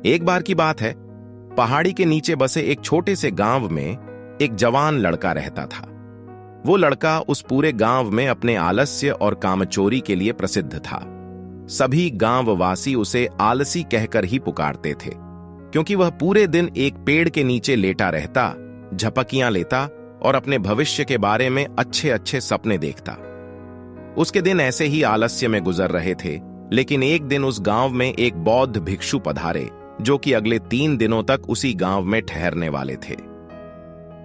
एक बार की बात है, पहाड़ी के नीचे बसे एक छोटे से गांव में एक जवान लड़का रहता था। वो लड़का उस पूरे गांव में अपने आलस्य और कामचोरी के लिए प्रसिद्ध था। सभी गांववासी उसे आलसी कहकर ही पुकारते थे, क्योंकि वह पूरे दिन एक पेड़ के नीचे लेटा रहता, झपकियां लेता और अपने भविष्य के बारे में अच्छे अच्छे सपने देखता। उसके दिन ऐसे ही आलस्य में गुजर रहे थे, लेकिन एक दिन उस गांव में एक बौद्ध भिक्षु पधारे, जो कि अगले 3 दिनों तक उसी गांव में ठहरने वाले थे।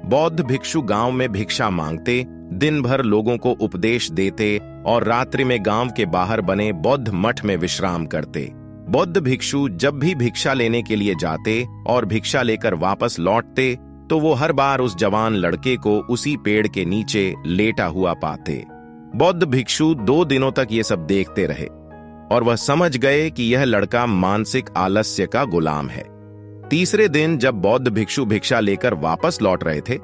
बौद्ध भिक्षु गांव में भिक्षा मांगते, दिन भर लोगों को उपदेश देते और रात्रि में गांव के बाहर बने बौद्ध मठ में विश्राम करते। बौद्ध भिक्षु जब भी भिक्षा लेने के लिए जाते और भिक्षा लेकर वापस लौटते, तो वो हर बार उस जवान लड़के को उसी पेड़ के नीचे लेटा हुआ पाते। बौद्ध भिक्षु 2 दिनों तक ये सब देखते रहे और वह समझ गए कि यह लड़का मानसिक आलस्य का गुलाम है। तीसरे दिन जब बौद्ध भिक्षु भिक्षा लेकर वापस लौट रहे थे,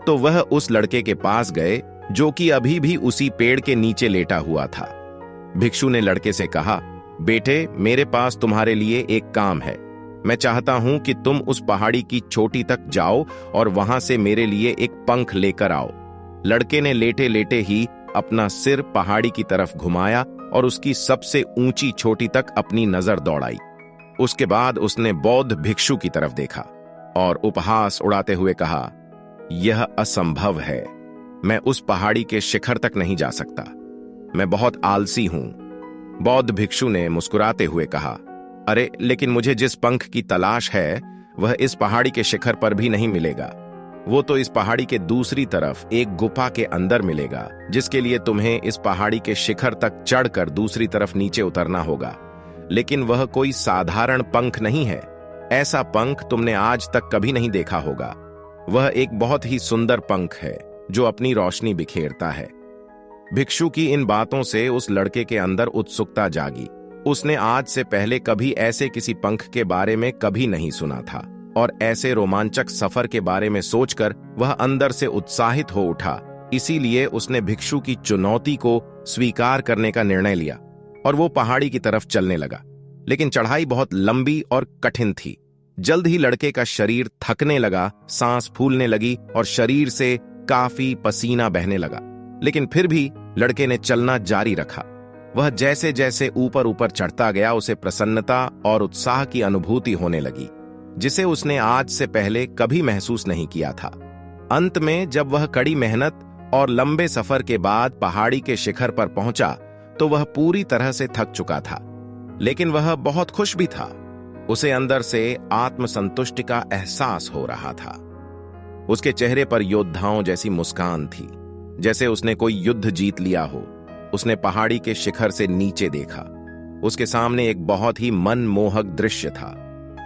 तो वह उस लड़के के पास गए जो कि अभी भी उसी पेड़ के नीचे लेटा हुआ था। भिक्षु ने लड़के से कहा, बेटे, मेरे पास तुम्हारे लिए एक काम है। मैं चाहता हूं कि तुम उस पहाड़ी की चोटी तक जाओ और वहां से मेरे लिए एक पंख लेकर आओ। लड़के ने लेटे लेटे ही अपना सिर पहाड़ी की तरफ घुमाया और उसकी सबसे ऊंची चोटी तक अपनी नजर दौड़ाई। उसके बाद उसने बौद्ध भिक्षु की तरफ देखा और उपहास उड़ाते हुए कहा, यह असंभव है। मैं उस पहाड़ी के शिखर तक नहीं जा सकता। मैं बहुत आलसी हूं। बौद्ध भिक्षु ने मुस्कुराते हुए कहा, अरे, लेकिन मुझे जिस पंख की तलाश है वह इस पहाड़ी के शिखर पर भी नहीं मिलेगा। वो तो इस पहाड़ी के दूसरी तरफ एक गुफा के अंदर मिलेगा, जिसके लिए तुम्हें इस पहाड़ी के शिखर तक चढ़कर दूसरी तरफ नीचे उतरना होगा। लेकिन वह कोई साधारण पंख नहीं है। ऐसा पंख तुमने आज तक कभी नहीं देखा होगा। वह एक बहुत ही सुंदर पंख है जो अपनी रोशनी बिखेरता है। भिक्षु की इन बातों से उस लड़के के अंदर उत्सुकता जागी। उसने आज से पहले कभी ऐसे किसी पंख के बारे में कभी नहीं सुना था और ऐसे रोमांचक सफर के बारे में सोचकर वह अंदर से उत्साहित हो उठा। इसीलिए उसने भिक्षु की चुनौती को स्वीकार करने का निर्णय लिया और वो पहाड़ी की तरफ चलने लगा। लेकिन चढ़ाई बहुत लंबी और कठिन थी। जल्द ही लड़के का शरीर थकने लगा, सांस फूलने लगी और शरीर से काफी पसीना बहने लगा। लेकिन फिर भी लड़के ने चलना जारी रखा। वह जैसे जैसे ऊपर ऊपर चढ़ता गया, उसे प्रसन्नता और उत्साह की अनुभूति होने लगी, जिसे उसने आज से पहले कभी महसूस नहीं किया था। अंत में जब वह कड़ी मेहनत और लंबे सफर के बाद पहाड़ी के शिखर पर पहुंचा, तो वह पूरी तरह से थक चुका था, लेकिन वह बहुत खुश भी था। उसे अंदर से आत्मसंतुष्टि का एहसास हो रहा था। उसके चेहरे पर योद्धाओं जैसी मुस्कान थी, जैसे उसने कोई युद्ध जीत लिया हो। उसने पहाड़ी के शिखर से नीचे देखा। उसके सामने एक बहुत ही मनमोहक दृश्य था।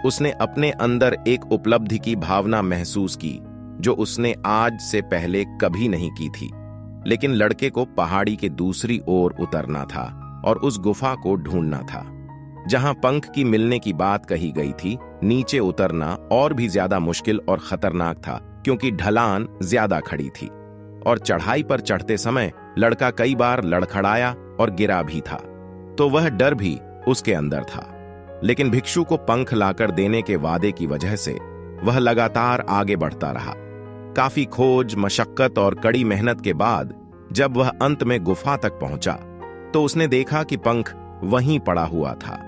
उसने अपने अंदर एक उपलब्धि की भावना महसूस की, जो उसने आज से पहले कभी नहीं की थी। लेकिन लड़के को पहाड़ी के दूसरी ओर उतरना था और उस गुफा को ढूंढना था जहां पंख की मिलने की बात कही गई थी। नीचे उतरना और भी ज्यादा मुश्किल और खतरनाक था, क्योंकि ढलान ज्यादा खड़ी थी और चढ़ाई पर चढ़ते समय लड़का कई बार लड़खड़ाया और गिरा भी था, तो वह डर भी उसके अंदर था। लेकिन भिक्षु को पंख लाकर देने के वादे की वजह से वह लगातार आगे बढ़ता रहा। काफी खोज, मशक्कत और कड़ी मेहनत के बाद जब वह अंत में गुफा तक पहुंचा, तो उसने देखा कि पंख वहीं पड़ा हुआ था,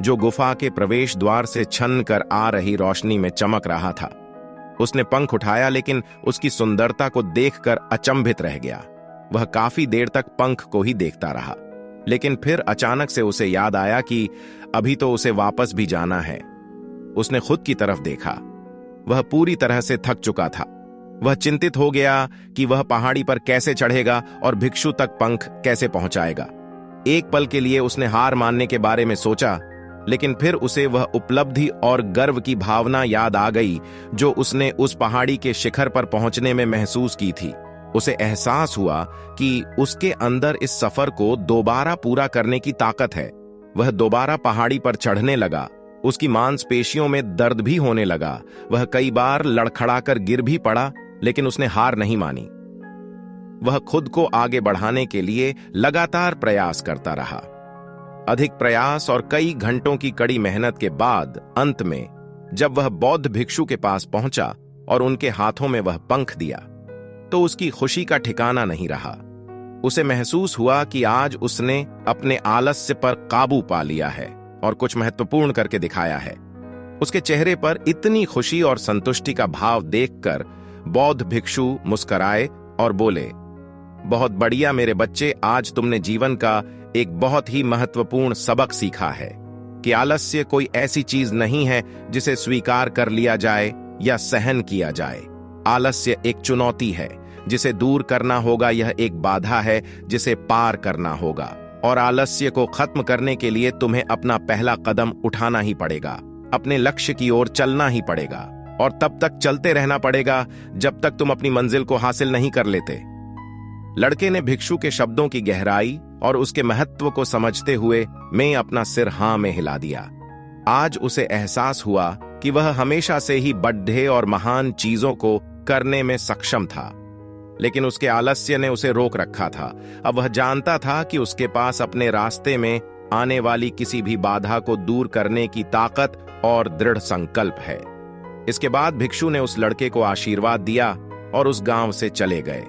जो गुफा के प्रवेश द्वार से छन कर आ रही रोशनी में चमक रहा था। उसने पंख उठाया, लेकिन उसकी सुंदरता को देखकर अचंभित रह गया। वह काफी देर तक पंख को ही देखता रहा, लेकिन फिर अचानक से उसे याद आया कि अभी तो उसे वापस भी जाना है। उसने खुद की तरफ देखा। वह पूरी तरह से थक चुका था। वह चिंतित हो गया कि वह पहाड़ी पर कैसे चढ़ेगा और भिक्षु तक पंख कैसे पहुंचाएगा। एक पल के लिए उसने हार मानने के बारे में सोचा, लेकिन फिर उसे वह उपलब्धि और गर्व की भावना याद आ गई जो उसने उस पहाड़ी के शिखर पर पहुंचने में महसूस की थी। उसे एहसास हुआ कि उसके अंदर इस सफर को दोबारा पूरा करने की ताकत है। वह दोबारा पहाड़ी पर चढ़ने लगा। उसकी मांसपेशियों में दर्द भी होने लगा। वह कई बार लड़खड़ाकर गिर भी पड़ा, लेकिन उसने हार नहीं मानी। वह खुद को आगे बढ़ाने के लिए लगातार प्रयास करता रहा। अधिक प्रयास और कई घंटों की कड़ी मेहनत के बाद अंत में जब वह बौद्ध भिक्षु के पास पहुंचा और उनके हाथों में वह पंख दिया तो उसकी खुशी का ठिकाना नहीं रहा। उसे महसूस हुआ कि आज उसने अपने आलस्य पर काबू पा लिया है और कुछ महत्वपूर्ण करके दिखाया है। उसके चेहरे पर इतनी खुशी और संतुष्टि का भाव देखकर बौद्ध भिक्षु मुस्कुराए और बोले, बहुत बढ़िया मेरे बच्चे, आज तुमने जीवन का एक बहुत ही महत्वपूर्ण सबक सीखा है कि आलस्य कोई ऐसी चीज नहीं है जिसे स्वीकार कर लिया जाए या सहन किया जाए। आलस्य एक चुनौती है जिसे दूर करना होगा, यह एक बाधा है जिसे पार करना होगा और आलस्य को खत्म करने के लिए तुम्हें अपना पहला कदम उठाना ही पड़ेगा, अपने लक्ष्य की ओर चलना ही पड़ेगा और तब तक चलते रहना पड़ेगा जब तक तुम अपनी मंजिल को हासिल नहीं कर लेते। लड़के ने भिक्षु के शब्दों की गहराई और उसके महत्व को समझते हुए मैं अपना सिर हां में हिला दिया। आज उसे एहसास हुआ कि वह हमेशा से ही बड़े और महान चीजों को करने में सक्षम था, लेकिन उसके आलस्य ने उसे रोक रखा था। अब वह जानता था कि उसके पास अपने रास्ते में आने वाली किसी भी बाधा को दूर करने की ताकत और दृढ़ संकल्प है। इसके बाद भिक्षु ने उस लड़के को आशीर्वाद दिया और उस गांव से चले गए।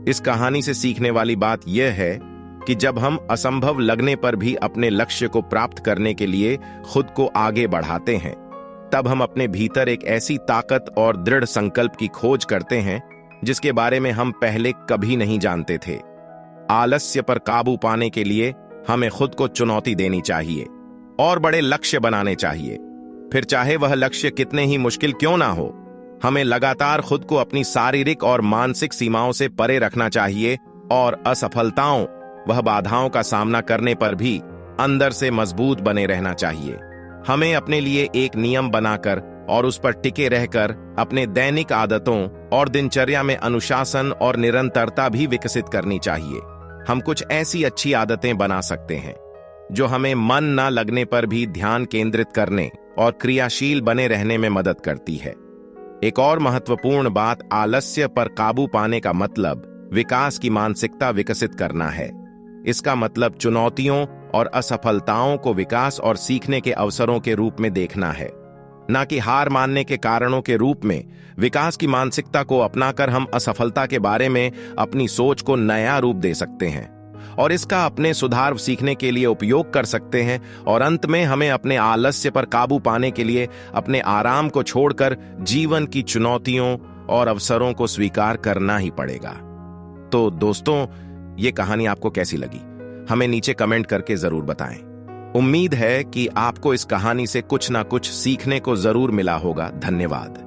इस कहानी से सीखने वाली बात यह है कि जब हम असंभव लगने पर भी अपने लक्ष्य को प्राप्त करने के लिए खुद को आगे बढ़ाते हैं, तब हम अपने भीतर एक ऐसी ताकत और दृढ़ संकल्प की खोज करते हैं जिसके बारे में हम पहले कभी नहीं जानते थे। आलस्य पर काबू पाने के लिए हमें खुद को चुनौती देनी चाहिए और बड़े लक्ष्य बनाने चाहिए। फिर चाहे वह लक्ष्य कितने ही मुश्किल क्यों ना हो, हमें लगातार खुद को अपनी शारीरिक और मानसिक सीमाओं से परे रखना चाहिए और असफलताओं वह बाधाओं का सामना करने पर भी अंदर से मजबूत बने रहना चाहिए। हमें अपने लिए एक नियम बनाकर और उस पर टिके रहकर अपने दैनिक आदतों और दिनचर्या में अनुशासन और निरंतरता भी विकसित करनी चाहिए। हम कुछ ऐसी अच्छी आदतें बना सकते हैं जो हमें मन न लगने पर भी ध्यान केंद्रित करने और क्रियाशील बने रहने में मदद करती है। एक और महत्वपूर्ण बात, आलस्य पर काबू पाने का मतलब विकास की मानसिकता विकसित करना है। इसका मतलब चुनौतियों और असफलताओं को विकास और सीखने के अवसरों के रूप में देखना है, न कि हार मानने के कारणों के रूप में। विकास की मानसिकता को अपनाकर हम असफलता के बारे में अपनी सोच को नया रूप दे सकते हैं और इसका अपने सुधार सीखने के लिए उपयोग कर सकते हैं। और अंत में हमें अपने आलस्य पर काबू पाने के लिए अपने आराम को छोड़कर जीवन की चुनौतियों और अवसरों को स्वीकार करना ही पड़ेगा। तो दोस्तों, ये कहानी आपको कैसी लगी हमें नीचे कमेंट करके जरूर बताएं। उम्मीद है कि आपको इस कहानी से कुछ ना कुछ सीखने को जरूर मिला होगा। धन्यवाद।